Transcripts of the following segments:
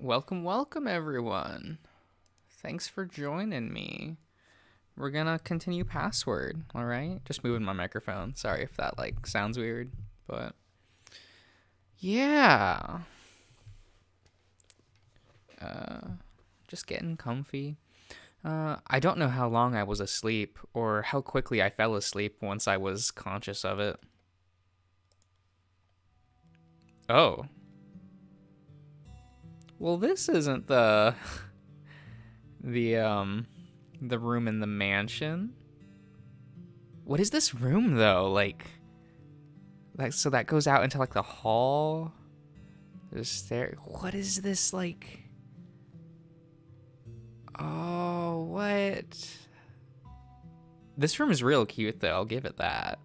Welcome, welcome, everyone. Thanks for joining me. We're gonna continue password, all right? Just moving my microphone. Sorry if that sounds weird, but yeah. Just getting comfy. I don't know how long I was asleep or how quickly I fell asleep once I was conscious of it. Oh. Well, this isn't the the room in the mansion. What is this room though? So that goes out into the hall. There's stair. What is this like? Oh, what? This room is real cute though. I'll give it that.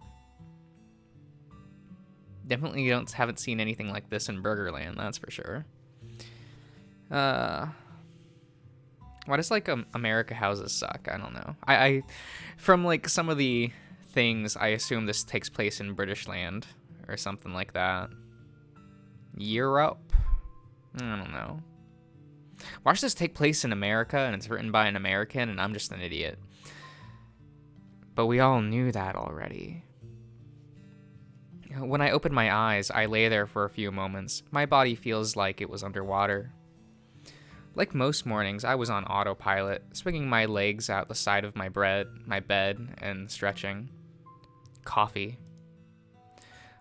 Definitely haven't seen anything like this in Burgerland. That's for sure. Why does America houses suck? I don't know. I from some of the things, I assume this takes place in British land or something like that. Europe? I don't know. Watch this take place in America and it's written by an American and I'm just an idiot. But we all knew that already. When I open my eyes, I lay there for a few moments. My body feels like it was underwater. Like most mornings, I was on autopilot, swinging my legs out the side of my bed, and stretching. Coffee.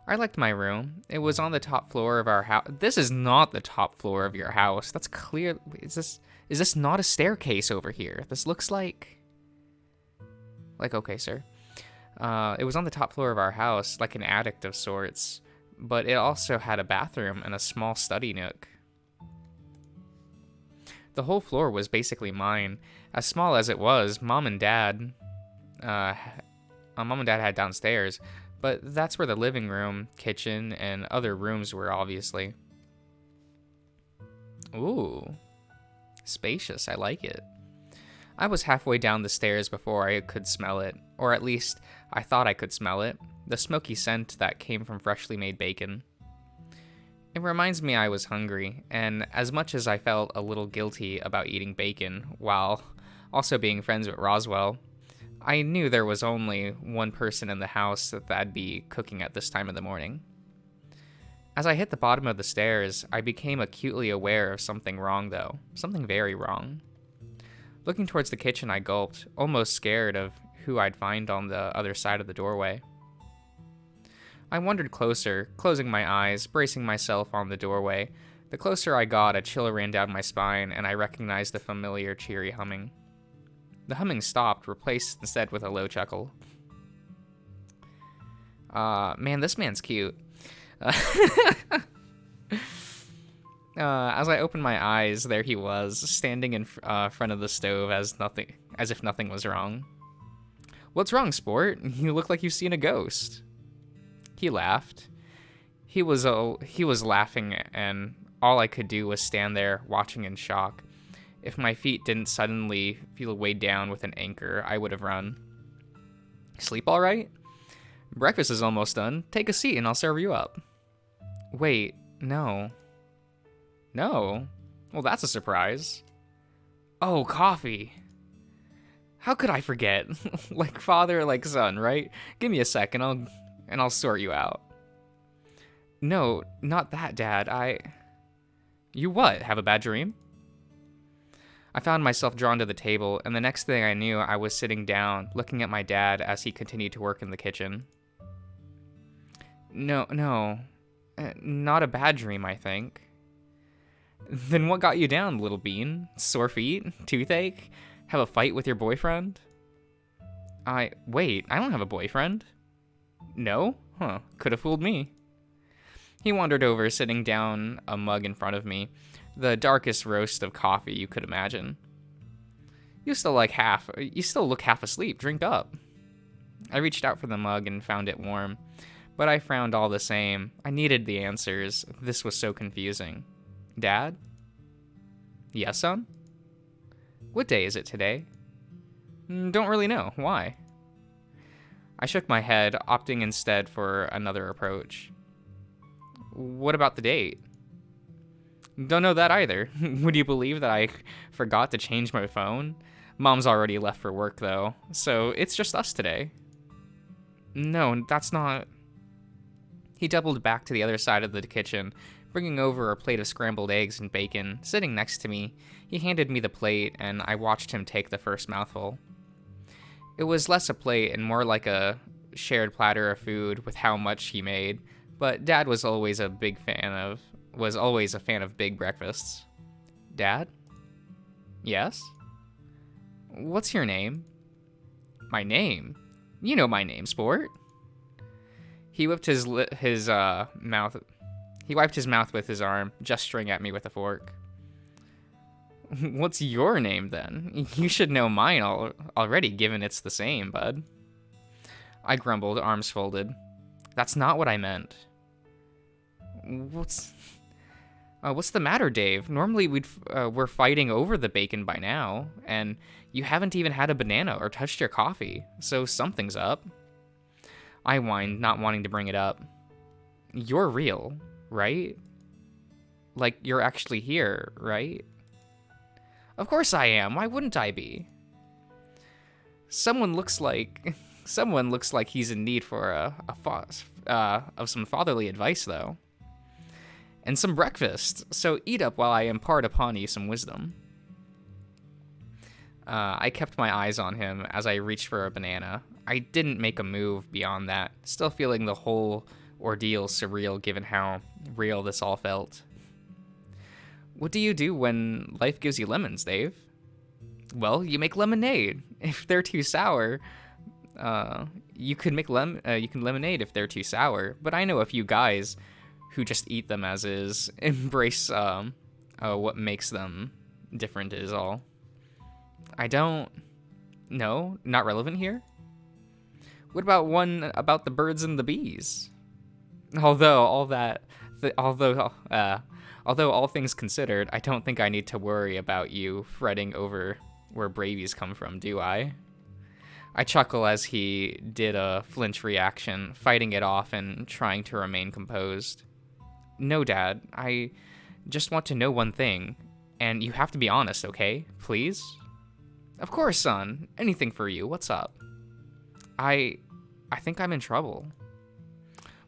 I liked my room. It was on the top floor of our house. This is not the top floor of your house. That's clear. Is this not a staircase over here? This looks like okay, sir. It was on the top floor of our house, like an attic of sorts, but it also had a bathroom and a small study nook. The whole floor was basically mine. As small as it was, Mom and Dad had downstairs, but that's where the living room, kitchen, and other rooms were, obviously. Ooh, spacious. I like it. I was halfway down the stairs before I could smell it, or at least I thought I could smell it, the smoky scent that came from freshly made bacon. It reminds me I was hungry, and as much as I felt a little guilty about eating bacon while also being friends with Roswell, I knew there was only one person in the house that'd be cooking at this time of the morning. As I hit the bottom of the stairs, I became acutely aware of something wrong, though. Something very wrong. Looking towards the kitchen, I gulped, almost scared of who I'd find on the other side of the doorway. I wandered closer, closing my eyes, bracing myself on the doorway. The closer I got, a chill ran down my spine, and I recognized the familiar, cheery humming. The humming stopped, replaced instead with a low chuckle. Man, this man's cute. As I opened my eyes, there he was, standing in front of the stove as if nothing was wrong. "What's wrong, sport? You look like you've seen a ghost." He laughed. He was laughing, and all I could do was stand there, watching in shock. If my feet didn't suddenly feel weighed down with an anchor, I would have run. "Sleep all right? Breakfast is almost done. Take a seat and I'll serve you up." "Wait, no." "No? Well, that's a surprise." "Oh, coffee. How could I forget? Like father, like son, right? Give me a sec and I'll sort you out." "No, not that, Dad. You what, have a bad dream?" I found myself drawn to the table, and the next thing I knew, I was sitting down, looking at my dad as he continued to work in the kitchen. No, not a bad dream, I think." "Then what got you down, little bean? Sore feet? Toothache? Have a fight with your boyfriend?" Wait, I don't have a boyfriend." "No? Huh, could have fooled me." He wandered over, sitting down a mug in front of me, the darkest roast of coffee you could imagine. You still look half asleep. Drink up." I reached out for the mug and found it warm, but I frowned all the same. I needed the answers. This was so confusing. "Dad?" "Yes, son?" "What day is it today?" Don't really know. Why?" I shook my head, opting instead for another approach. "What about the date?" Don't know that either. Would you believe that I forgot to change my phone? Mom's already left for work, though, so it's just us today. No, that's not... He doubled back to the other side of the kitchen, bringing over a plate of scrambled eggs and bacon. Sitting next to me, he handed me the plate, and I watched him take the first mouthful. It was less a plate and more like a shared platter of food with how much he made, but Dad was always a fan of big breakfasts. Dad? Yes? What's your name? My name? You know my name, sport. He whipped his mouth. He wiped his mouth with his arm, gesturing at me with a fork. What's your name, then? You should know mine already, given it's the same, bud. I grumbled, arms folded. That's not what I meant. What's the matter, Dave? Normally we're fighting over the bacon by now, and you haven't even had a banana or touched your coffee, so something's up. I whined, not wanting to bring it up. You're real, right? Like, you're actually here, right? Of course I am. Why wouldn't I be? Someone looks like he's in need for of some fatherly advice, though. And some breakfast, so eat up while I impart upon you some wisdom. I kept my eyes on him as I reached for a banana. I didn't make a move beyond that, still feeling the whole ordeal surreal given how real this all felt. What do you do when life gives you lemons, Dave? Well, you make lemonade. If they're too sour, you can lemonade if they're too sour. But I know a few guys who just eat them as is, embrace what makes them different is all. I don't... No, not relevant here? What about one about the birds and the bees? Although all things considered, I don't think I need to worry about you fretting over where bravies come from, do I? I chuckle as he did a flinch reaction, fighting it off and trying to remain composed. No, Dad, I just want to know one thing, and you have to be honest, okay? Please? Of course, son. Anything for you. What's up? I think I'm in trouble.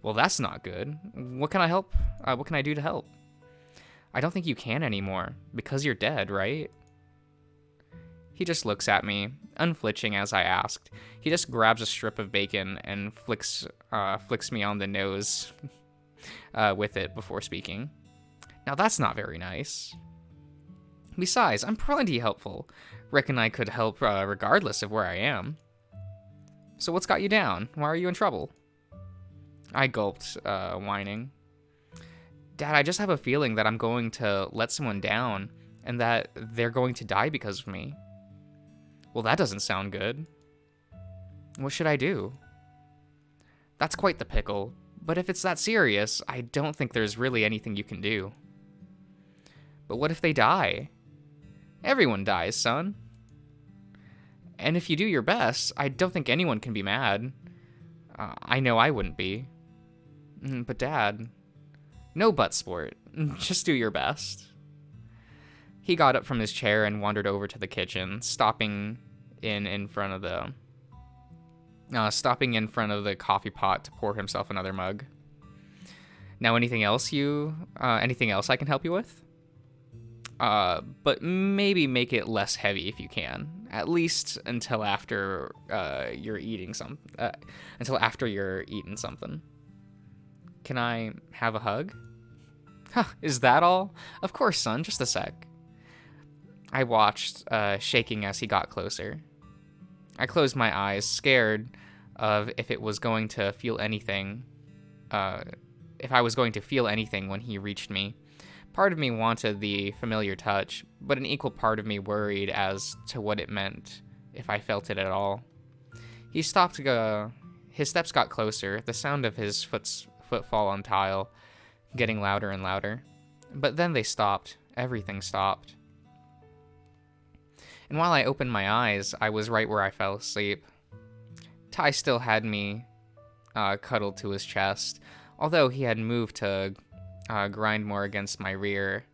Well, that's not good. What can I help? What can I do to help? I don't think you can anymore, because you're dead, right? He just looks at me, unflinching as I asked. He just grabs a strip of bacon and flicks me on the nose with it before speaking. Now that's not very nice. Besides, I'm plenty helpful. Reckon I could help regardless of where I am. So what's got you down? Why are you in trouble? I gulped, whining. Dad, I just have a feeling that I'm going to let someone down and that they're going to die because of me. Well, that doesn't sound good. What should I do? That's quite the pickle, but if it's that serious, I don't think there's really anything you can do. But what if they die? Everyone dies, son. And if you do your best, I don't think anyone can be mad. I know I wouldn't be. But Dad... No butt, sport. Just do your best. He got up from his chair and wandered over to the kitchen, stopping in front of the coffee pot to pour himself another mug. Now, anything else I can help you with? But maybe make it less heavy if you can. At least until after you're eating something. Can I have a hug? Huh, is that all? Of course, son, just a sec. I watched, shaking as he got closer. I closed my eyes, scared of if I was going to feel anything when he reached me. Part of me wanted the familiar touch, but an equal part of me worried as to what it meant if I felt it at all. He stopped. His steps got closer, the sound of his footfall on tile getting louder and louder. But then they stopped. Everything stopped. And while I opened my eyes, I was right where I fell asleep. Ty still had me cuddled to his chest, although he had moved to grind more against my rear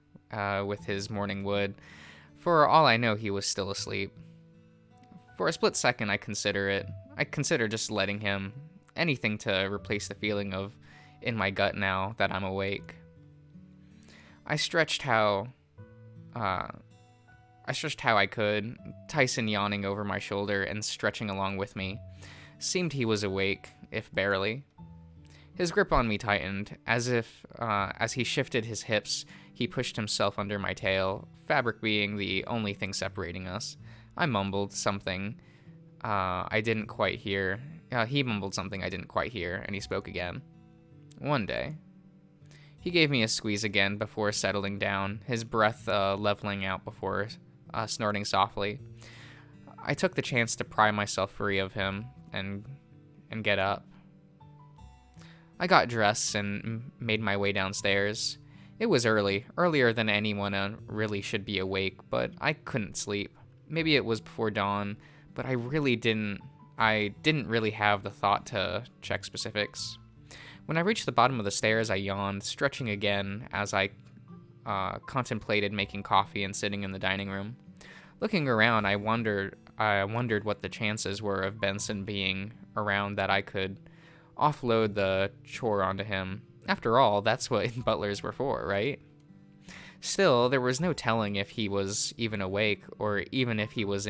with his morning wood. For all I know, he was still asleep. For a split second, I consider just letting him, anything to replace the feeling of in my gut now that I'm awake. I stretched how I could, Tyson yawning over my shoulder and stretching along with me. Seemed he was awake, if barely. His grip on me tightened, as he shifted his hips, he pushed himself under my tail, fabric being the only thing separating us. I mumbled something I didn't quite hear. He mumbled something I didn't quite hear, and he spoke again. One day. He gave me a squeeze again before settling down, his breath leveling out before snorting softly. I took the chance to pry myself free of him and get up. I got dressed and made my way downstairs. It was early, earlier than anyone really should be awake, but I couldn't sleep. Maybe it was before dawn, but I didn't really have the thought to check specifics. When I reached the bottom of the stairs, I yawned, stretching again as I contemplated making coffee and sitting in the dining room. Looking around, I wondered what the chances were of Benson being around that I could offload the chore onto him. After all, that's what butlers were for, right? Still, there was no telling if he was even awake, or even if his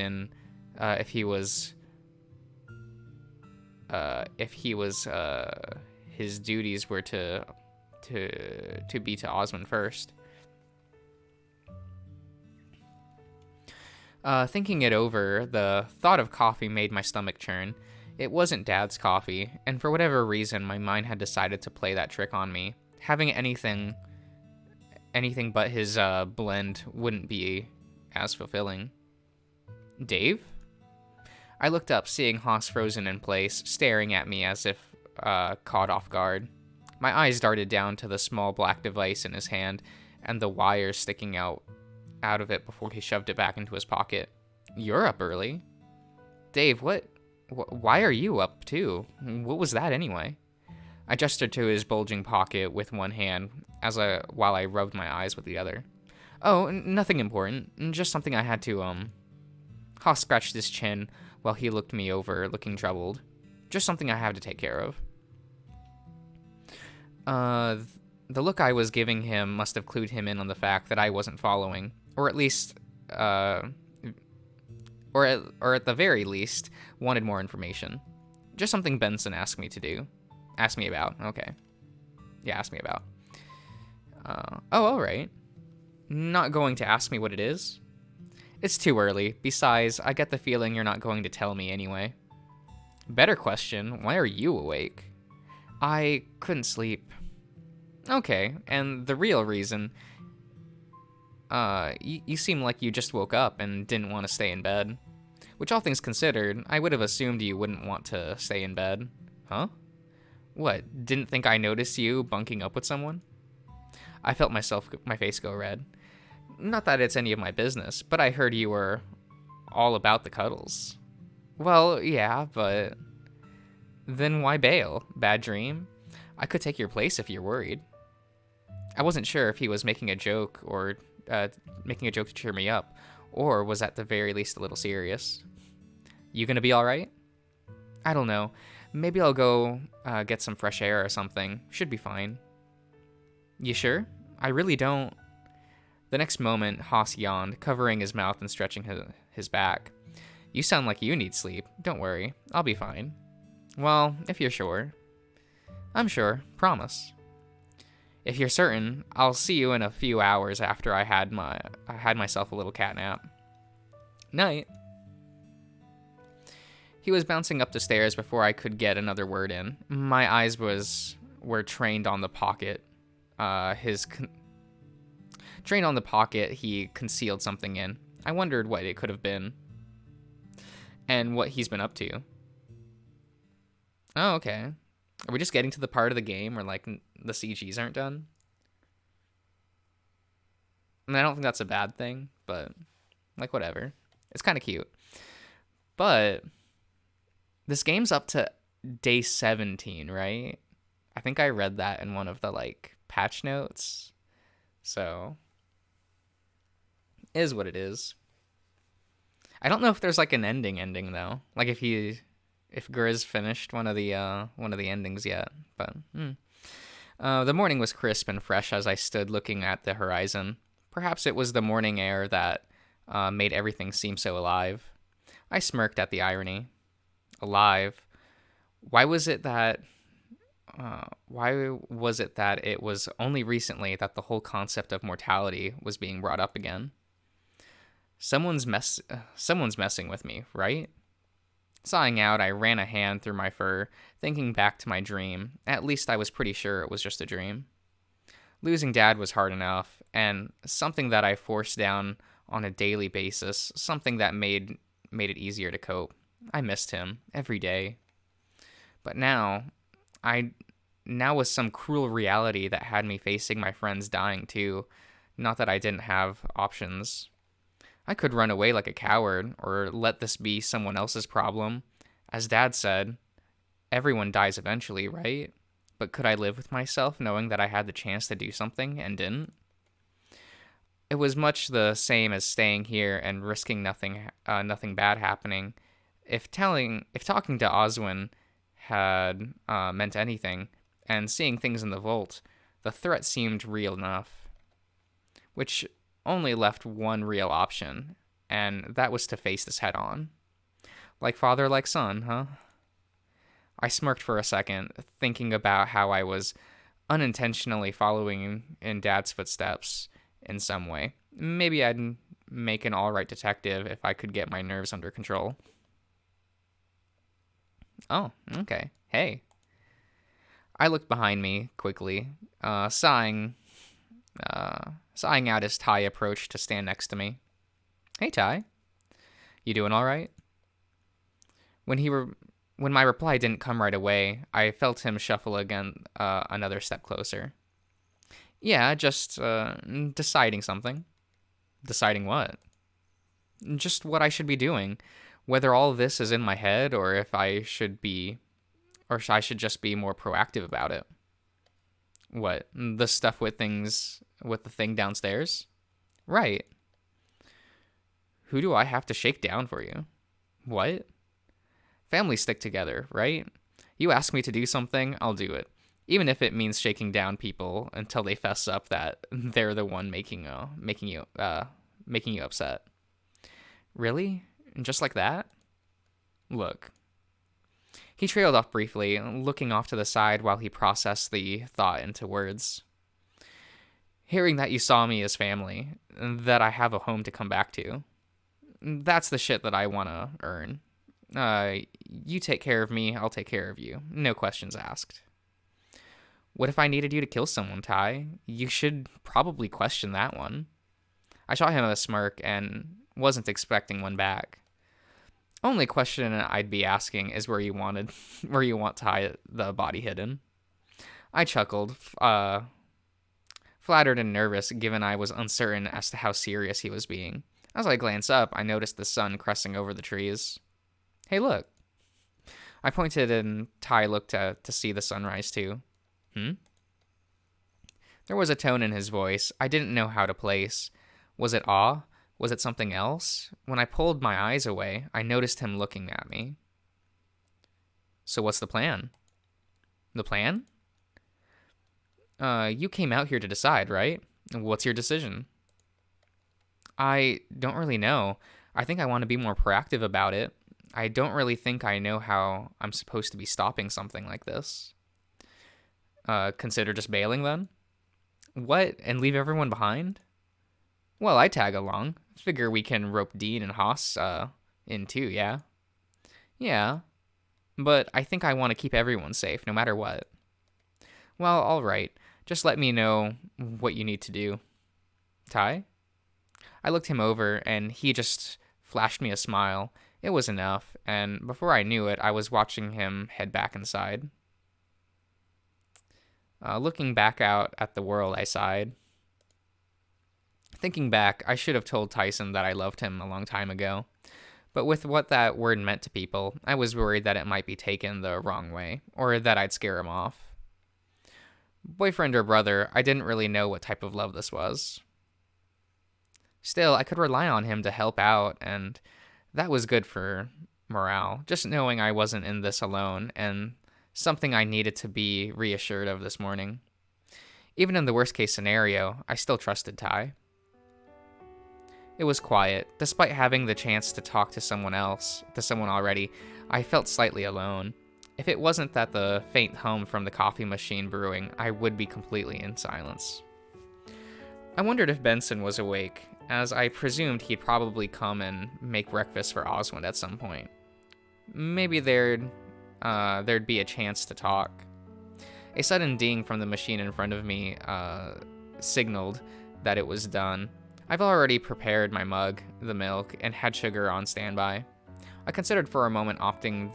duties were to be to Osmond first. Thinking it over, the thought of coffee made my stomach churn. It wasn't Dad's coffee, and for whatever reason, my mind had decided to play that trick on me. Having anything but his blend wouldn't be as fulfilling. Dave? I looked up, seeing Haas frozen in place, staring at me as if caught off guard. My eyes darted down to the small black device in his hand and the wires sticking out of it before he shoved it back into his pocket. You're up early. Dave, why are you up too? What was that anyway? I gestured to his bulging pocket with one hand while I rubbed my eyes with the other. Oh, nothing important. Just something I had to, Haas scratched his chin while he looked me over, looking troubled. Just something I have to take care of. The look I was giving him must have clued him in on the fact that I wasn't following, or at least, or at the very least, wanted more information. Just something Benson asked me to do. Asked me about. Okay. Yeah, asked me about. All right. Not going to ask me what it is? It's too early. Besides, I get the feeling you're not going to tell me anyway. Better question, why are you awake? I couldn't sleep. Okay, and the real reason... you seem like you just woke up and didn't want to stay in bed. Which, all things considered, I would have assumed you wouldn't want to stay in bed. Huh? What, didn't think I noticed you bunking up with someone? I felt my face go red. Not that it's any of my business, but I heard you were all about the cuddles. Well, yeah, but... Then why bail? Bad dream? I could take your place if you're worried. I wasn't sure if he was making a joke to cheer me up, or was at the very least a little serious. You gonna be alright? I don't know. Maybe I'll go get some fresh air or something. Should be fine. You sure? I really don't... The next moment, Haas yawned, covering his mouth and stretching his back. You sound like you need sleep. Don't worry. I'll be fine. Well, if you're sure. I'm sure. Promise. If you're certain, I'll see you in a few hours after I had myself a little cat nap. Night. He was bouncing up the stairs before I could get another word in. My eyes were trained on the pocket. Trained on the pocket he concealed something in. I wondered what it could have been. And what he's been up to. Oh, okay. Are we just getting to the part of the game where, like, the CGs aren't done? I mean, I don't think that's a bad thing, but, like, whatever. It's kind of cute. But this game's up to day 17, right? I think I read that in one of the, like, patch notes. So, Is what it is. I don't know if there's like an ending though. Like if Grizz finished one of the endings yet, but the morning was crisp and fresh as I stood looking at the horizon. Perhaps it was the morning air that made everything seem so alive. I smirked at the irony. Alive. Why was it that it was only recently that the whole concept of mortality was being brought up again? Someone's messing with me, right? Sighing out, I ran a hand through my fur, thinking back to my dream. At least I was pretty sure it was just a dream. Losing Dad was hard enough, and something that I forced down on a daily basis, something that made it easier to cope. I missed him every day. But now was some cruel reality that had me facing my friends dying too. Not that I didn't have options. I could run away like a coward, or let this be someone else's problem. As Dad said, everyone dies eventually, right? But could I live with myself knowing that I had the chance to do something and didn't? It was much the same as staying here and risking nothing bad happening. If talking to Oswin had meant anything, and seeing things in the vault, the threat seemed real enough. Which only left one real option, and that was to face this head on. Like father, like son, huh? I smirked for a second, thinking about how I was unintentionally following in Dad's footsteps in some way. Maybe I'd make an alright detective if I could get my nerves under control. Oh, okay. Hey. I looked behind me quickly, sighing out as Ty approached to stand next to me. Hey, Ty. You doing all right? When my reply didn't come right away, I felt him shuffle again another step closer. Yeah, just deciding something. Deciding what? Just what I should be doing. Whether all this is in my head or if I should just be more proactive about it. What? The stuff with the thing downstairs? Right. Who do I have to shake down for you? What? Families stick together, right? You ask me to do something, I'll do it. Even if it means shaking down people until they fess up that they're the one making you upset. Really? Just like that? Look. He trailed off briefly, looking off to the side while he processed the thought into words. Hearing that you saw me as family, that I have a home to come back to, that's the shit that I want to earn. You take care of me, I'll take care of you. No questions asked. What if I needed you to kill someone, Ty? You should probably question that one. I shot him a smirk and wasn't expecting one back. Only question I'd be asking is where you want Ty the body hidden. I chuckled, flattered and nervous given I was uncertain as to how serious he was being. As I glanced up, I noticed the sun cresting over the trees. Hey, look. I pointed and Ty looked to see the sunrise too. There was a tone in his voice I didn't know how to place. Was it awe? Was it something else? When I pulled my eyes away, I noticed him looking at me. So what's the plan? The plan? You came out here to decide, right? What's your decision? I don't really know. I think I want to be more proactive about it. I don't really think I know how I'm supposed to be stopping something like this. Consider just bailing then? What? And leave everyone behind? Well, I tag along. Figure we can rope Dean and Haas in too, yeah? Yeah. But I think I want to keep everyone safe, no matter what. Well, alright. Just let me know what you need to do. Ty? I looked him over, and he just flashed me a smile. It was enough, and before I knew it, I was watching him head back inside. Looking back out at the world, I sighed. Thinking back, I should have told Tyson that I loved him a long time ago. But with what that word meant to people, I was worried that it might be taken the wrong way, or that I'd scare him off. Boyfriend or brother, I didn't really know what type of love this was. Still, I could rely on him to help out, and that was good for morale, just knowing I wasn't in this alone, and something I needed to be reassured of this morning. Even in the worst case scenario, I still trusted Ty. It was quiet. Despite having the chance to talk to someone already, I felt slightly alone. If it wasn't that the faint hum from the coffee machine brewing, I would be completely in silence. I wondered if Benson was awake, as I presumed he'd probably come and make breakfast for Oswald at some point. Maybe there'd be a chance to talk. A sudden ding from the machine in front of me signaled that it was done. I've already prepared my mug, the milk, and had sugar on standby. I considered for a moment omitting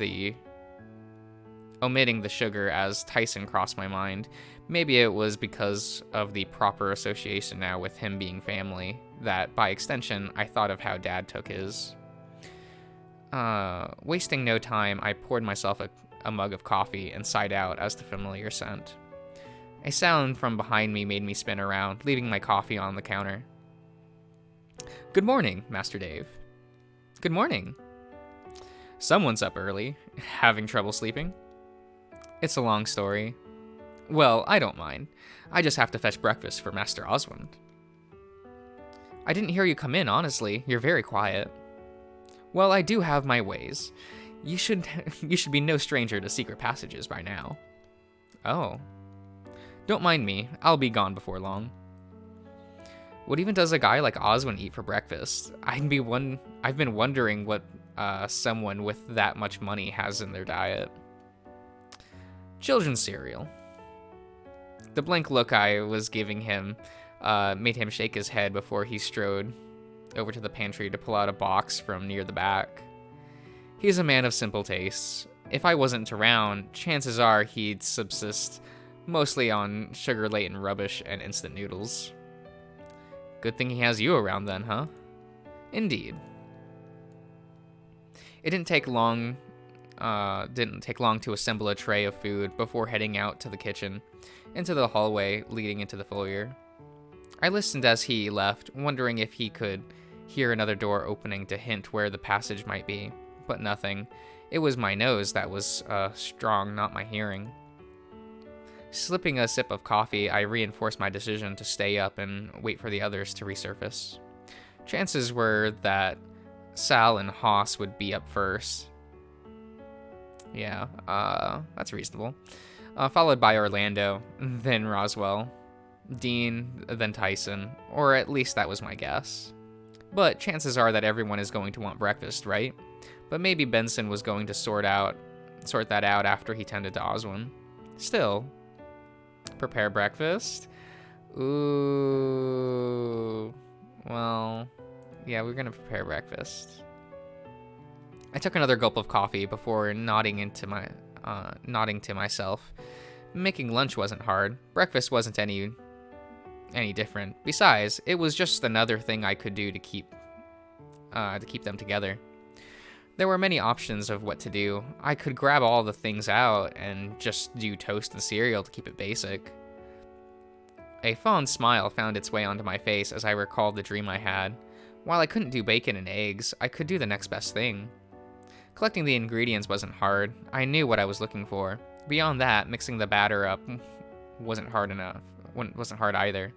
the sugar as Tyson crossed my mind. Maybe it was because of the proper association now with him being family, that by extension, I thought of how Dad took his. Wasting no time, I poured myself a mug of coffee and sighed out as the familiar scent. A sound from behind me made me spin around, leaving my coffee on the counter. "Good morning, Master Dave." "Good morning." "Someone's up early. Having trouble sleeping?" "It's a long story." "Well, I don't mind. I just have to fetch breakfast for Master Oswald." "I didn't hear you come in, honestly. You're very quiet." "Well, I do have my ways. You should be no stranger to secret passages by now." "Oh." "Don't mind me. I'll be gone before long." What even does a guy like Oswald eat for breakfast? I've been wondering what someone with that much money has in their diet. "Children's cereal." The blank look I was giving him made him shake his head before he strode over to the pantry to pull out a box from near the back. He's a man of simple tastes. If I wasn't around, chances are he'd subsist mostly on sugar-laden rubbish and instant noodles. Good thing he has you around then, huh? Indeed. It didn't take long to assemble a tray of food before heading out to the kitchen, into the hallway leading into the foyer. I listened as he left, wondering if he could hear another door opening to hint where the passage might be, but nothing. It was my nose that was strong, not my hearing. Slipping a sip of coffee, I reinforced my decision to stay up and wait for the others to resurface. Chances were that Sal and Haas would be up first. Yeah, that's reasonable. Followed by Orlando, then Roswell, Dean, then Tyson, or at least that was my guess. But chances are that everyone is going to want breakfast, right? But maybe Benson was going to sort that out after he tended to Oswald. Still, prepare breakfast? Ooh, well, yeah, we're gonna prepare breakfast. I took another gulp of coffee before nodding to myself. Making lunch wasn't hard. Breakfast wasn't any different. Besides, it was just another thing I could do to keep them together. There were many options of what to do. I could grab all the things out and just do toast and cereal to keep it basic. A fond smile found its way onto my face as I recalled the dream I had. While I couldn't do bacon and eggs, I could do the next best thing. Collecting the ingredients wasn't hard. I knew what I was looking for. Beyond that, mixing the batter up wasn't hard either.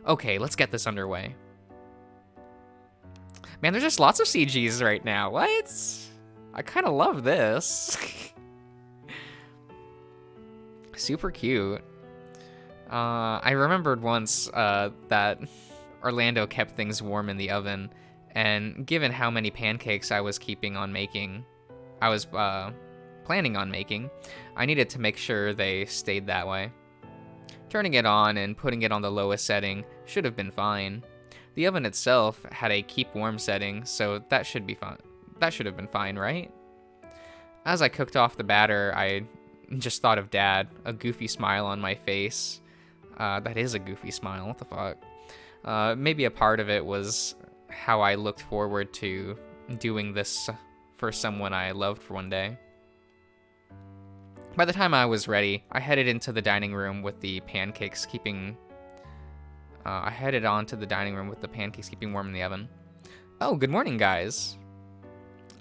Okay, let's get this underway. Man, there's just lots of CGs right now. What? I kind of love this. Super cute. I remembered once that Orlando kept things warm in the oven, and given how many pancakes I was planning on making, I needed to make sure they stayed that way. Turning it on and putting it on the lowest setting should have been fine. The oven itself had a keep warm setting, so that should be fine. That should have been fine, right? As I cooked off the batter, I just thought of Dad, a goofy smile on my face. That is a goofy smile, what the fuck? Maybe a part of it was how I looked forward to doing this for someone I loved for one day. By the time I was ready, I headed into the dining room with the pancakes keeping I headed on to the dining room with the pancakes keeping warm in the oven. Oh, good morning, guys.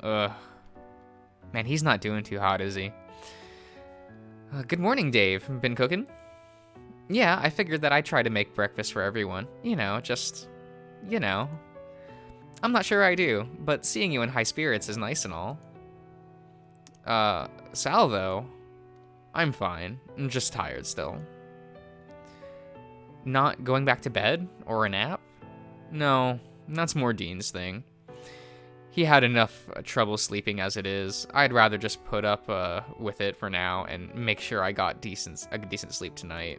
Ugh. Man, he's not doing too hot, is he? Good morning, Dave. Been cooking? Yeah, I figured that I'd try to make breakfast for everyone. Just, I'm not sure I do, but seeing you in high spirits is nice and all. Sal, though, I'm fine. I'm just tired still. Not going back to bed? Or a nap? No, that's more Dean's thing. He had enough trouble sleeping as it is. I'd rather just put up with it for now and make sure I got a decent sleep tonight.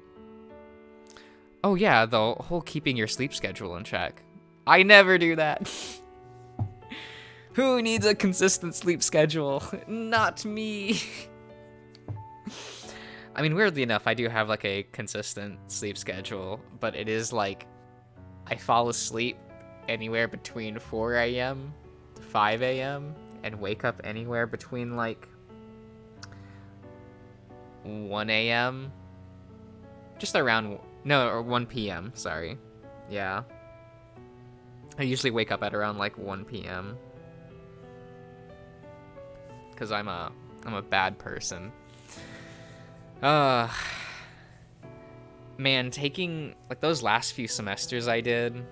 Oh yeah, the whole keeping your sleep schedule in check. I never do that. Who needs a consistent sleep schedule? Not me. I mean, weirdly enough, I do have like a consistent sleep schedule, but it is like I fall asleep anywhere between 4 a.m. to 5 a.m. and wake up anywhere between like 1 a.m. Just around, no, or 1 p.m., sorry. Yeah. I usually wake up at around like 1 p.m. because I'm a bad person. Man, taking like those last few semesters I did,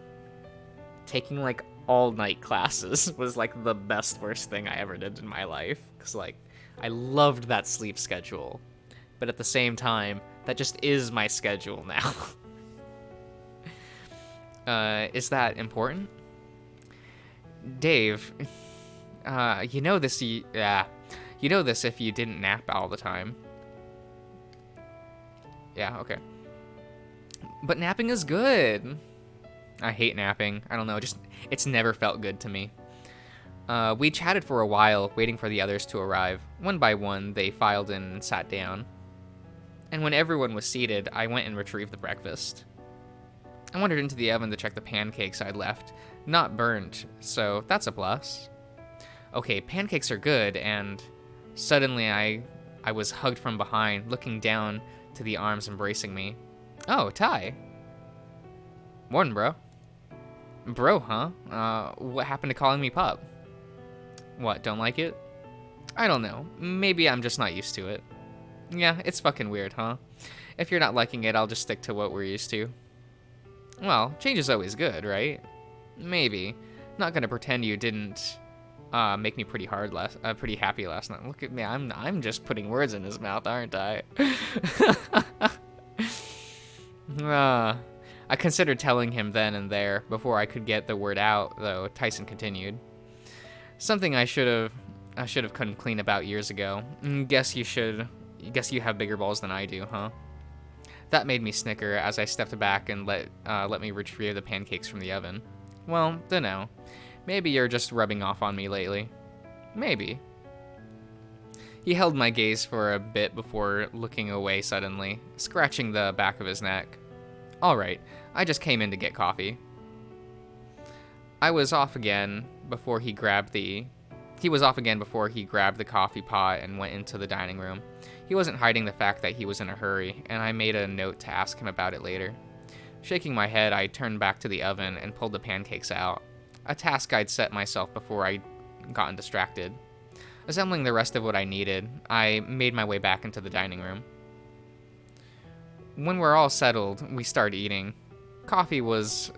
taking like all night classes was like the worst thing I ever did in my life, because like I loved that sleep schedule, but at the same time that just is my schedule now. Is that important? Dave, you know this if you didn't nap all the time. Yeah, okay. But napping is good. I hate napping. I don't know, it's never felt good to me. We chatted for a while, waiting for the others to arrive. One by one, they filed in and sat down. And when everyone was seated, I went and retrieved the breakfast. I wandered into the oven to check the pancakes I'd left. Not burnt, so that's a plus. Okay, pancakes are good, and suddenly I was hugged from behind, looking down to the arms embracing me. Oh, Ty. Morning, bro. Bro, huh? What happened to calling me pup? What, don't like it? I don't know. Maybe I'm just not used to it. Yeah, it's fucking weird, huh? If you're not liking it, I'll just stick to what we're used to. Well, change is always good, right? Maybe. Not gonna pretend you didn't make me pretty happy last night. Look at me, I'm just putting words in his mouth, aren't I? I considered telling him then and there. Before I could get the word out, though, Tyson continued. Something I should have come clean about years ago. Guess you have bigger balls than I do, huh? That made me snicker as I stepped back and let me retrieve the pancakes from the oven. Well, dunno. Maybe you're just rubbing off on me lately. Maybe. He held my gaze for a bit before looking away suddenly, scratching the back of his neck. Alright, I just came in to get coffee. He was off again before he grabbed the coffee pot and went into the dining room. He wasn't hiding the fact that he was in a hurry, and I made a note to ask him about it later. Shaking my head, I turned back to the oven and pulled the pancakes out. A task I'd set myself before I'd gotten distracted. Assembling the rest of what I needed, I made my way back into the dining room. When we're all settled, we start eating. Coffee was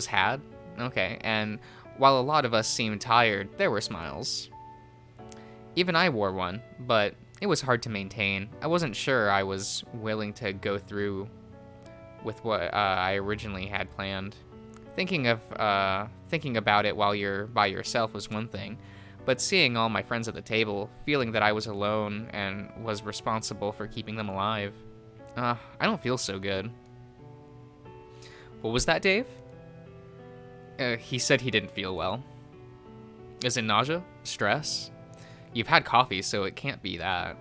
had, okay, and while a lot of us seemed tired, there were smiles. Even I wore one, but it was hard to maintain. I wasn't sure I was willing to go through with what I originally had planned. Thinking about it while you're by yourself was one thing, but seeing all my friends at the table, feeling that I was alone and was responsible for keeping them alive, I don't feel so good. What was that, Dave? He said he didn't feel well. Is it nausea? Stress? You've had coffee, so it can't be that.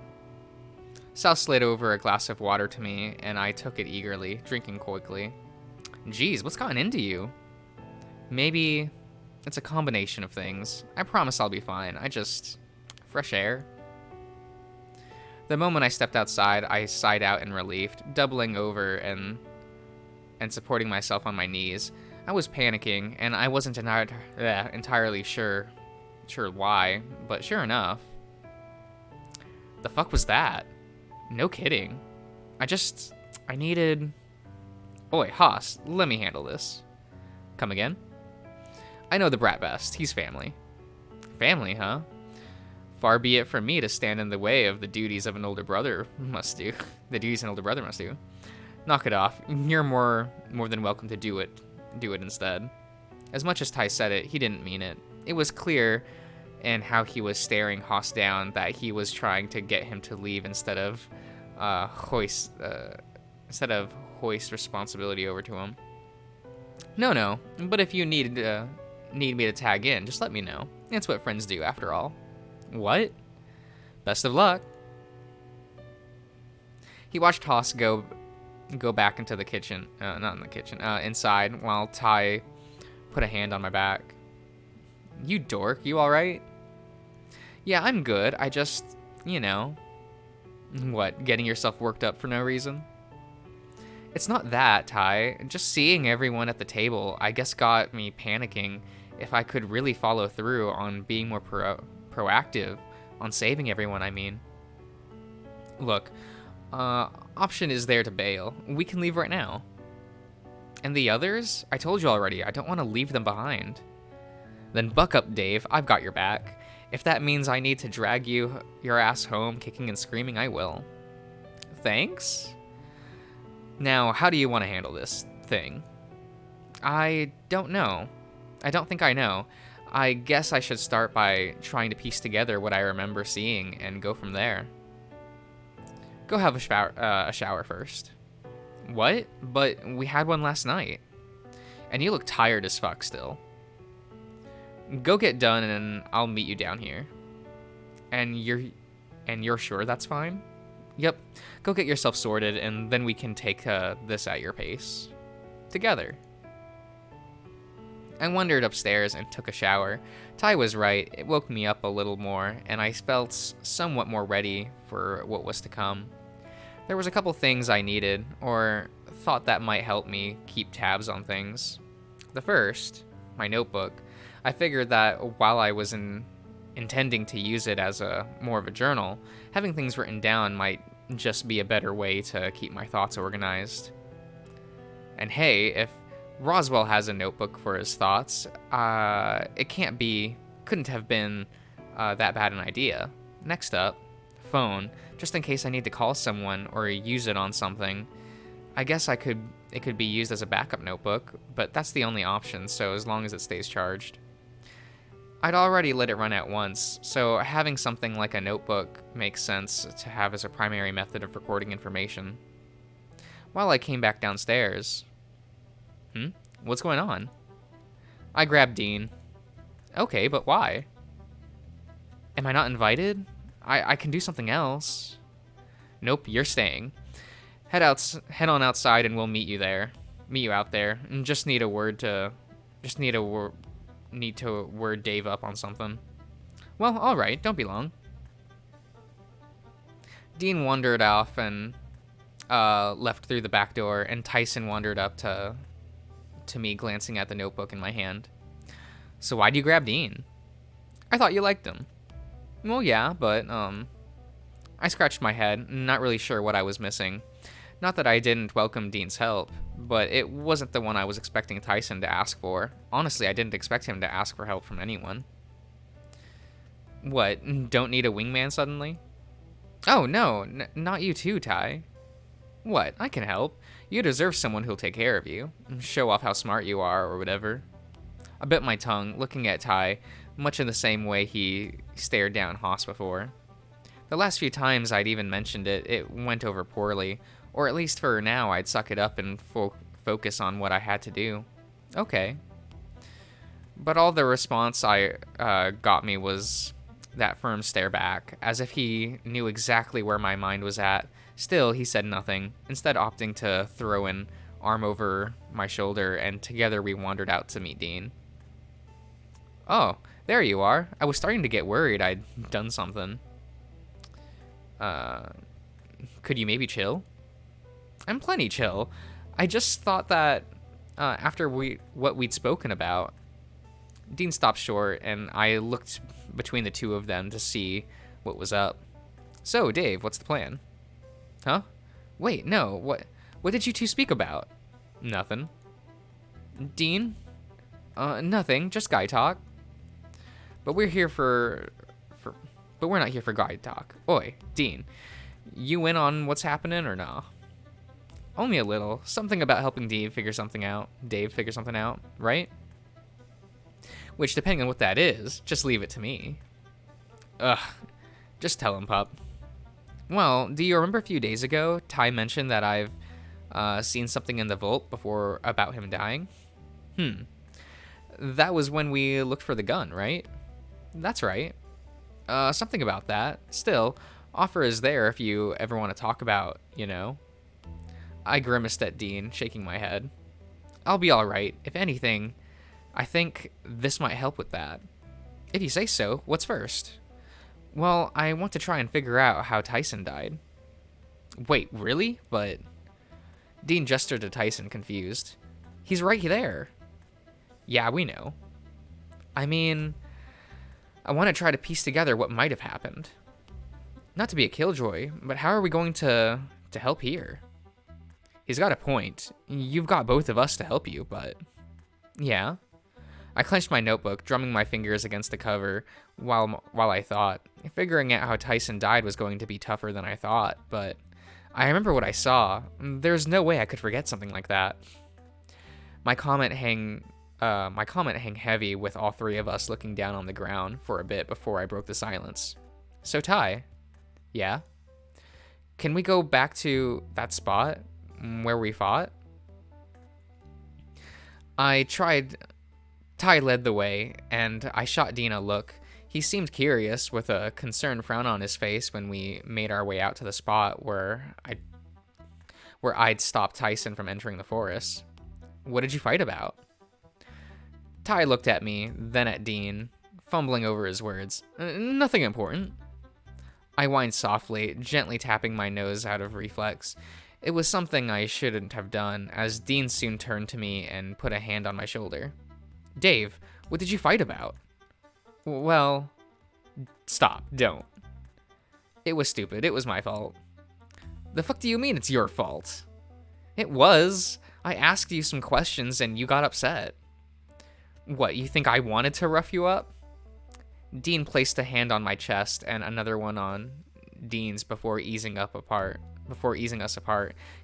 Sal slid over a glass of water to me, and I took it eagerly, drinking quickly. Geez, what's gotten into you? Maybe it's a combination of things. I promise I'll be fine. Fresh air. The moment I stepped outside, I sighed out in relief, doubling over and and supporting myself on my knees. I was panicking, and I wasn't entirely sure why, but sure enough. The fuck was that? No kidding. I needed... Oi, Haas, let me handle this. Come again? I know the brat best. He's family. Family, huh? Far be it from me to stand in the way of the duties of an older brother must do. The duties an older brother must do. Knock it off. You're more than welcome to do it instead. As much as Ty said it, he didn't mean it. It was clear in how he was staring Haas down that he was trying to get him to leave instead of hoist responsibility over to him. No, but if you need me to tag in, just let me know. It's what friends do, after all. What? Best of luck. He watched Haas go back into the kitchen, not in the kitchen, inside, while Ty put a hand on my back. You dork, you alright? Yeah, I'm good. I just, What, getting yourself worked up for no reason? It's not that, Ty. Just seeing everyone at the table, I guess, got me panicking if I could really follow through on being more proactive, on saving everyone, I mean. Look, option is there to bail. We can leave right now. And the others? I told you already, I don't want to leave them behind. Then buck up, Dave. I've got your back. If that means I need to drag your ass home kicking and screaming, I will. Thanks? Now, how do you want to handle this thing? I don't know. I don't think I know. I guess I should start by trying to piece together what I remember seeing and go from there. Go have a shower first. What? But we had one last night. And you look tired as fuck still. Go get done and I'll meet you down here. And you're sure that's fine? Yep. Go get yourself sorted and then we can take this at your pace. Together. I wandered upstairs and took a shower. Ty was right. It woke me up a little more, and I felt somewhat more ready for what was to come. There was a couple things I needed, or thought that might help me keep tabs on things. The first, my notebook. I figured that while I was intending to use it as more of a journal, having things written down might just be a better way to keep my thoughts organized. And hey, if Roswell has a notebook for his thoughts, it couldn't have been that bad an idea. Next up, phone, just in case I need to call someone or use it on something. I guess it could be used as a backup notebook, but that's the only option, so as long as it stays charged. I'd already let it run out once, so having something like a notebook makes sense to have as a primary method of recording information. While I came back downstairs... What's going on? I grabbed Dean. Okay, but why? Am I not invited? I can do something else. Nope, you're staying. Head on outside and we'll meet you there. Meet you out there. And just need to word Dave up on something. Well, alright, don't be long. Dean wandered off and left through the back door, and Tyson wandered up to me, glancing at the notebook in my hand. So why'd you grab Dean? I thought you liked him. Well, yeah, but, I scratched my head, not really sure what I was missing. Not that I didn't welcome Dean's help, but it wasn't the one I was expecting Tyson to ask for. Honestly, I didn't expect him to ask for help from anyone. What, don't need a wingman suddenly? Oh, no, not you too, Ty. What, I can help. You deserve someone who'll take care of you. Show off how smart you are, or whatever. I bit my tongue, looking at Ty, much in the same way he stared down Haas before. The last few times I'd even mentioned it, it went over poorly, or at least for now I'd suck it up and focus on what I had to do. Okay. But all the response I got me was that firm stare back, as if he knew exactly where my mind was at. Still, he said nothing, instead opting to throw an arm over my shoulder, and together we wandered out to meet Dean. Oh, there you are. I was starting to get worried I'd done something. Could you maybe chill? I'm plenty chill. I just thought that after what we'd spoken about. Dean stopped short, and I looked between the two of them to see what was up. So, Dave, what's the plan? Huh? Wait, no. What did you two speak about? Nothing. Dean? Nothing. Just guy talk. But we're here but we're not here for guy talk. Oi, Dean. You in on what's happening or nah? Only a little. Something about helping Dave figure something out, right? Which, depending on what that is, just leave it to me. Ugh. Just tell him, pup. Well, do you remember a few days ago, Ty mentioned that I've seen something in the vault before about him dying? That was when we looked for the gun, right? That's right. Something about that. Still, offer is there if you ever want to talk about, I grimaced at Dean, shaking my head. I'll be alright. If anything, I think this might help with that. If you say so, what's first? Well, I want to try and figure out how Tyson died. Wait, really? But... Dean gestured to Tyson, confused. He's right there. Yeah, we know. I mean, I want to try to piece together what might have happened. Not to be a killjoy, but how are we going to help here? He's got a point. You've got both of us to help you, but... Yeah. I clenched my notebook, drumming my fingers against the cover while I thought. Figuring out how Tyson died was going to be tougher than I thought, but I remember what I saw. There's no way I could forget something like that. My comment hang heavy with all three of us looking down on the ground for a bit before I broke the silence. So Ty, yeah? Can we go back to that spot where we fought? I tried. Ty led the way, and I shot Dean a look. He seemed curious, with a concerned frown on his face when we made our way out to the spot where I'd stopped Tyson from entering the forest. What did you fight about? Ty looked at me, then at Dean, fumbling over his words. Nothing important. I whined softly, gently tapping my nose out of reflex. It was something I shouldn't have done, as Dean soon turned to me and put a hand on my shoulder. Dave, what did you fight about? Well, stop, don't. It was stupid, it was my fault. The fuck do you mean it's your fault? It was. I asked you some questions and you got upset. What, you think I wanted to rough you up? Dean placed a hand on my chest and another one on Dean's before easing us apart.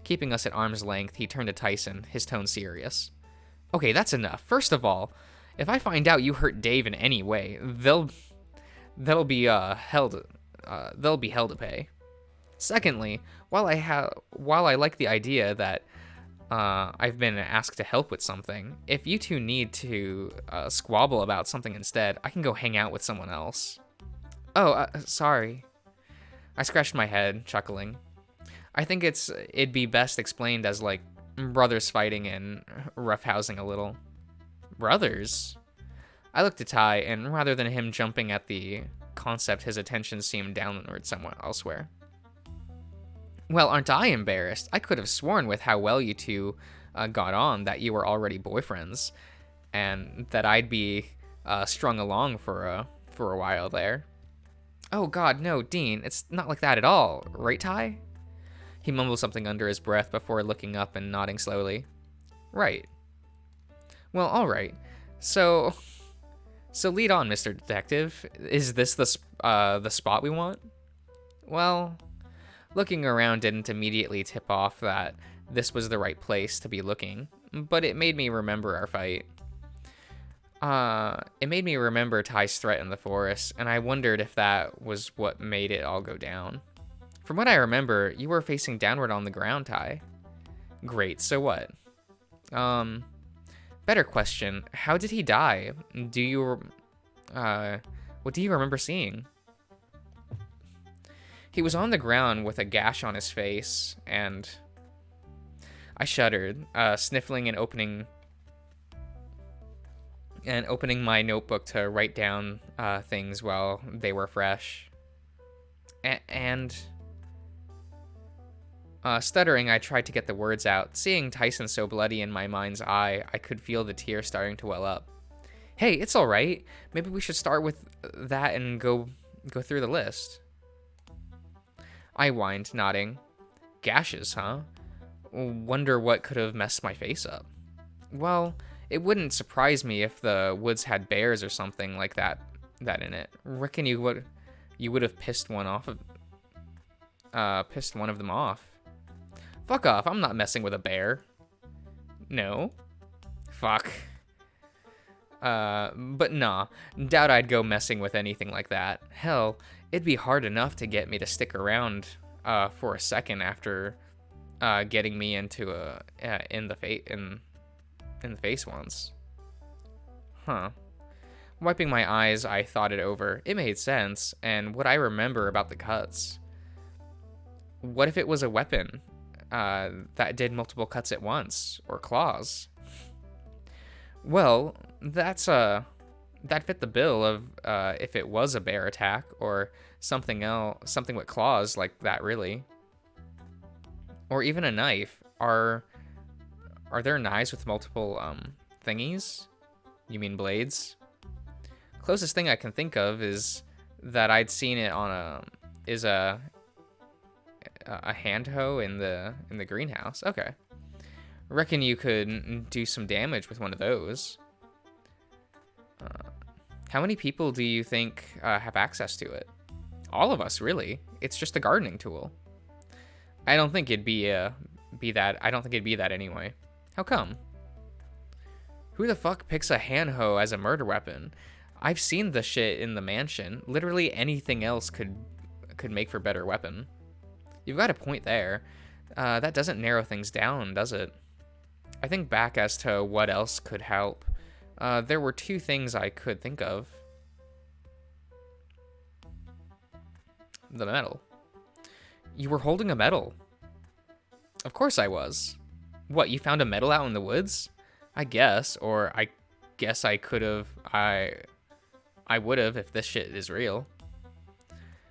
Keeping us at arm's length, he turned to Tyson, his tone serious. Okay, that's enough. First of all, if I find out you hurt Dave in any way, they'll be hell to pay. Secondly, while I like the idea that I've been asked to help with something, if you two need to squabble about something instead, I can go hang out with someone else. Oh, sorry. I scratched my head, chuckling. I think it'd be best explained as like brothers fighting and roughhousing a little. Brothers? I looked at Ty, and rather than him jumping at the concept, his attention seemed downward somewhere elsewhere. Well, aren't I embarrassed? I could have sworn with how well you two got on that you were already boyfriends, and that I'd be strung along for a while there. Oh God, no, Dean, it's not like that at all, right, Ty? He mumbled something under his breath before looking up and nodding slowly. Right. Well, all right. So lead on, Mr. Detective. Is this the spot we want? Well, looking around didn't immediately tip off that this was the right place to be looking, but it made me remember our fight. It made me remember Ty's threat in the forest, and I wondered if that was what made it all go down. From what I remember, you were facing downward on the ground, Ty. Great, so what? Better question. How did he die? What do you remember seeing? He was on the ground with a gash on his face, and I shuddered, sniffling and opening my notebook to write down things while they were fresh. And Stuttering, I tried to get the words out. Seeing Tyson so bloody in my mind's eye, I could feel the tears starting to well up. Hey, it's all right. Maybe we should start with that and go through the list. I whined, nodding. Gashes, huh? Wonder what could have messed my face up. Well, it wouldn't surprise me if the woods had bears or something like that in it. Reckon you would have pissed one of them off. Fuck off, I'm not messing with a bear. No. Fuck. But nah, doubt I'd go messing with anything like that. Hell, it'd be hard enough to get me to stick around for a second after getting me into in the face once. Huh. Wiping my eyes, I thought it over. It made sense, and what I remember about the cuts. What if it was a weapon that did multiple cuts at once, or claws? Well, that fit the bill of if it was a bear attack or something else, something with claws like that, really, or even a knife. Are there knives with multiple thingies? You mean blades? Closest thing I can think of is that I'd seen it on a hand hoe in the greenhouse. Okay. Reckon you could do some damage with one of those. How many people do you think have access to it? All of us, really. It's just a gardening tool. I don't think it'd be that. I don't think it'd be that anyway. How come? Who the fuck picks a hand hoe as a murder weapon? I've seen the shit in the mansion. Literally anything else could make for a better weapon. You've got a point there. That doesn't narrow things down, does it? I think back as to what else could help. There were two things I could think of. The medal. You were holding a medal. Of course I was. What, you found a medal out in the woods? I guess, or I guess I could have. I would have if this shit is real.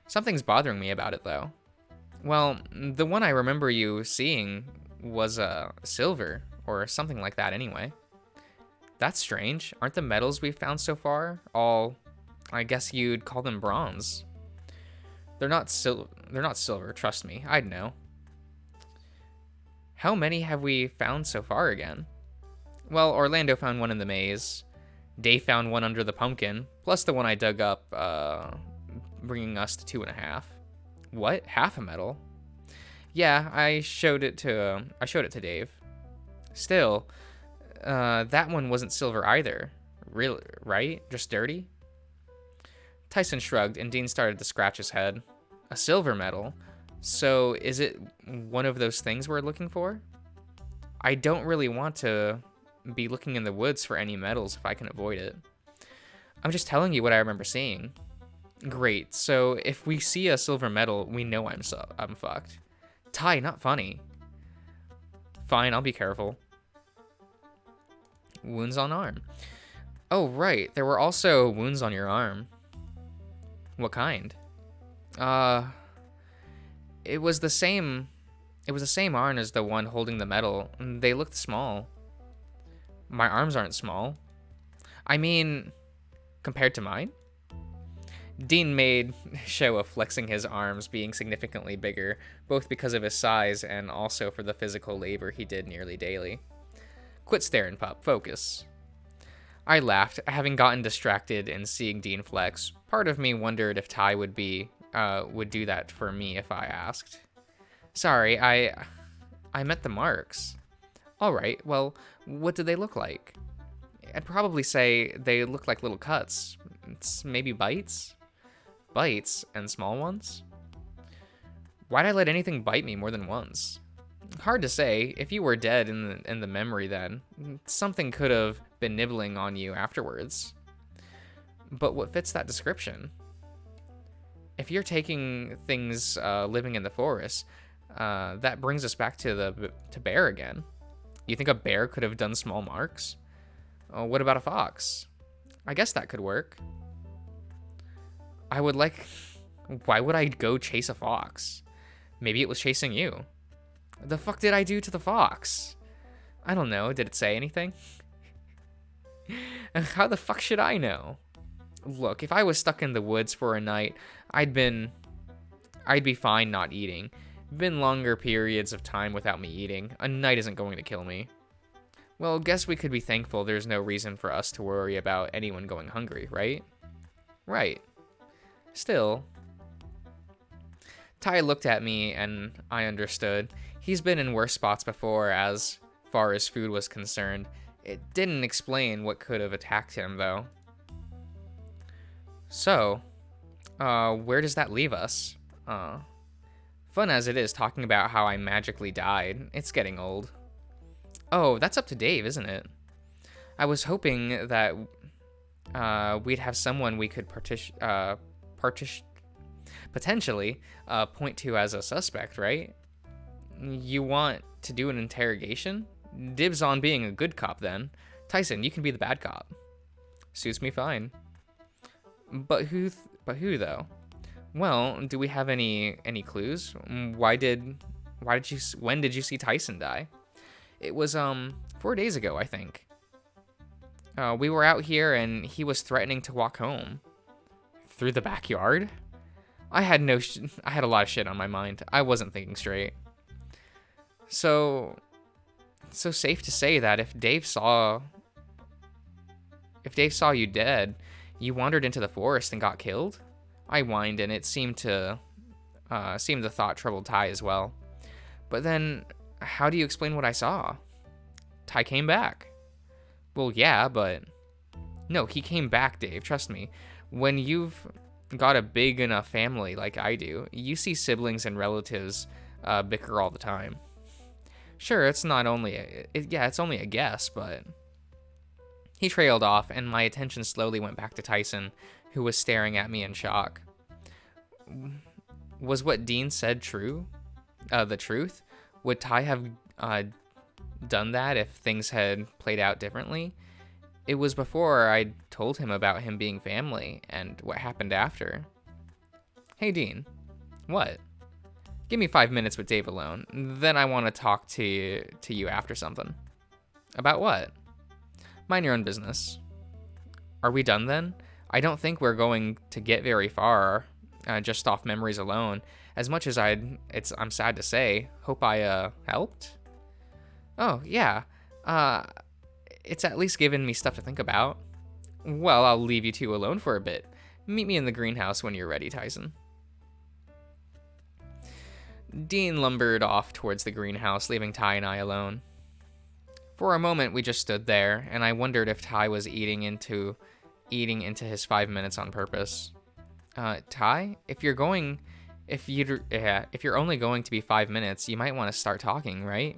Something's bothering me about it, though. Well, the one I remember you seeing was silver, or something like that anyway. That's strange. Aren't the medals we've found so far all, I guess you'd call them bronze? They're not silver, trust me. I'd know. How many have we found so far again? Well, Orlando found one in the maze. Dave found one under the pumpkin, plus the one I dug up, bringing us to 2.5. What? Half a medal? Yeah, I showed it to Dave. Still, that one wasn't silver either. Really, right? Just dirty? Tyson shrugged, and Dean started to scratch his head. A silver medal? So is it one of those things we're looking for? I don't really want to be looking in the woods for any medals if I can avoid it. I'm just telling you what I remember seeing. Great, so if we see a silver medal, we know I'm fucked. Ty, not funny. Fine, I'll be careful. Wounds on arm. Oh, right, there were also wounds on your arm. What kind? It was the same arm as the one holding the medal. They looked small. My arms aren't small. I mean, compared to mine? Dean made show of flexing his arms being significantly bigger, both because of his size and also for the physical labor he did nearly daily. Quit staring, pup. Focus. I laughed, having gotten distracted in seeing Dean flex. Part of me wondered if Ty would do that for me if I asked. Sorry, I meant the marks. All right, well, what did they look like? I'd probably say they look like little cuts. Maybe bites? Bites, and small ones? Why'd I let anything bite me more than once? Hard to say. If you were dead in the memory then, something could have been nibbling on you afterwards. But what fits that description? If you're taking things living in the forest, that brings us back to bear again. You think a bear could have done small marks? What about a fox? I guess that could work. Why would I go chase a fox? Maybe it was chasing you. The fuck did I do to the fox? I don't know. Did it say anything? How the fuck should I know? Look, if I was stuck in the woods for a night, I'd be fine not eating. Been longer periods of time without me eating. A night isn't going to kill me. Well, guess we could be thankful there's no reason for us to worry about anyone going hungry, right? Right. Still. Ty looked at me and I understood. He's been in worse spots before as far as food was concerned. It didn't explain what could have attacked him, though. So, where does that leave us? Fun as it is talking about how I magically died, it's getting old. Oh, that's up to Dave, isn't it? I was hoping that we'd have someone we could potentially point to as a suspect, right? You want to do an interrogation? Dibs on being a good cop, then. Tyson, you can be the bad cop. Suits me fine. But who though? Well, do we have any clues? When did you see Tyson die? It was 4 days ago, I think. We were out here and he was threatening to walk home. Through the backyard? I had a lot of shit on my mind. I wasn't thinking straight. So safe to say that if Dave saw you dead, you wandered into the forest and got killed? I whined, and it seemed the thought troubled Ty as well. But then, how do you explain what I saw? Ty came back. Well, yeah, but... No, he came back, Dave, trust me. When you've got a big enough family like I do, you see siblings and relatives bicker all the time. Sure, it's only a guess, but... He trailed off, and my attention slowly went back to Tyson, who was staring at me in shock. Was what Dean said true? The truth? Would Ty have done that if things had played out differently? It was before I told him about him being family, and what happened after. Hey, Dean. What? Give me 5 minutes with Dave alone, then I want to talk to you after something. About what? Mind your own business. Are we done then? I don't think we're going to get very far, just off memories alone. As much as I'm sad to say, hope I helped? Oh, yeah. It's at least given me stuff to think about. Well, I'll leave you two alone for a bit. Meet me in the greenhouse when you're ready, Tyson. Dean lumbered off towards the greenhouse, leaving Ty and I alone. For a moment, we just stood there, and I wondered if Ty was eating into his 5 minutes on purpose. Ty, if you're only going to be 5 minutes, you might want to start talking, right?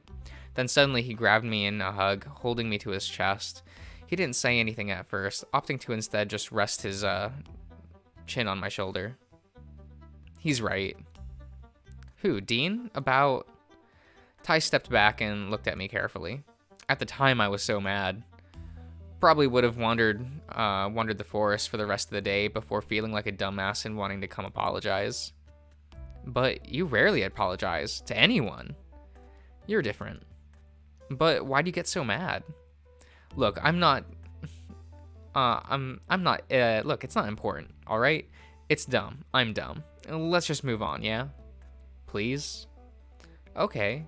Then suddenly he grabbed me in a hug, holding me to his chest. He didn't say anything at first, opting to instead just rest his chin on my shoulder. He's right. Who, Dean? About... Ty stepped back and looked at me carefully. At the time, I was so mad. Probably would have wandered the forest for the rest of the day before feeling like a dumbass and wanting to come apologize. But you rarely apologize to anyone. You're different. But why do you get so mad? Look, I'm not. Look, it's not important. All right, it's dumb. I'm dumb. Let's just move on, yeah? Please. Okay.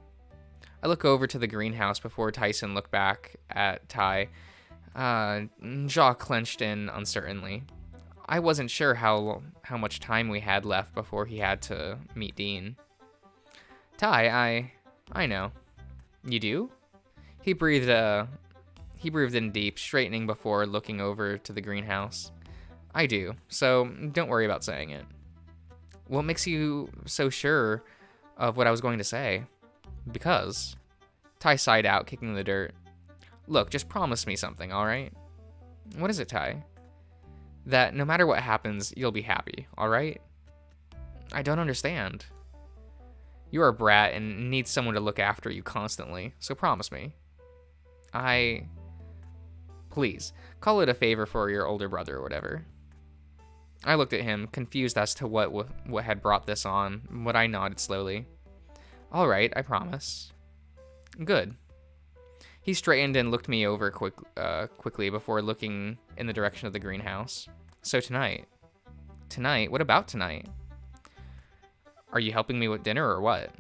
I look over to the greenhouse before Tyson looked back at Ty, jaw clenched in uncertainly. I wasn't sure how much time we had left before he had to meet Dean. Ty, I know. You do? He breathed in deep, straightening before looking over to the greenhouse. I do, so don't worry about saying it. What makes you so sure of what I was going to say? Because. Ty sighed out, kicking the dirt. Look, just promise me something, alright? What is it, Ty? That no matter what happens, you'll be happy, alright? I don't understand. You're a brat and need someone to look after you constantly, so promise me. Please, call it a favor for your older brother or whatever. I looked at him, confused as to what had brought this on, but I nodded slowly. All right, I promise. Good. He straightened and looked me over quickly before looking in the direction of the greenhouse. So tonight. Tonight? What about tonight? Are you helping me with dinner or what?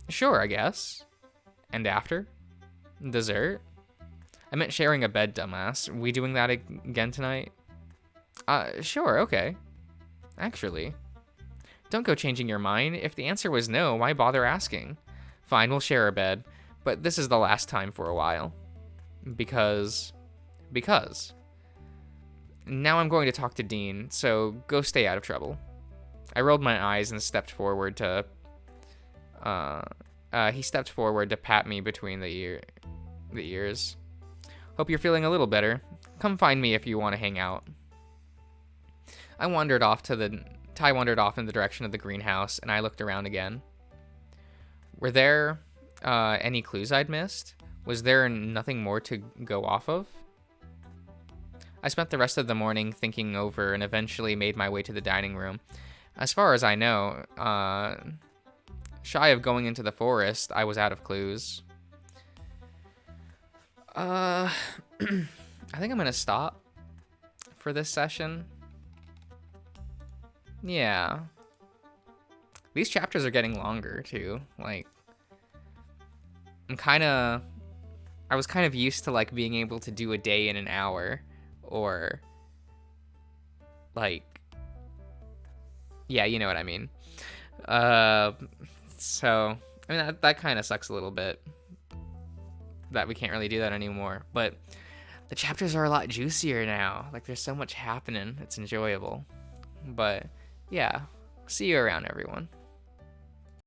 Sure, I guess. And after? Dessert? I meant sharing a bed, dumbass. We doing that again tonight? Sure, okay. Actually. Don't go changing your mind. If the answer was no, why bother asking? Fine, we'll share a bed. But this is the last time for a while. Because. Now I'm going to talk to Dean, so go stay out of trouble. I rolled my eyes and stepped forward to. He stepped forward to pat me between the ears. Hope you're feeling a little better. Come find me if you want to hang out. Ty wandered off in the direction of the greenhouse, and I looked around again. Were there any clues I'd missed? Was there nothing more to go off of? I spent the rest of the morning thinking over and eventually made my way to the dining room. As far as I know, shy of going into the forest, I was out of clues. I think I'm gonna stop for this session. Yeah. These chapters are getting longer too. Like, I was kind of used to like being able to do a day in an hour, or like, yeah, you know what I mean. So I mean that kind of sucks a little bit that we can't really do that anymore. But the chapters are a lot juicier now. Like, there's so much happening. It's enjoyable. But yeah, see you around, everyone.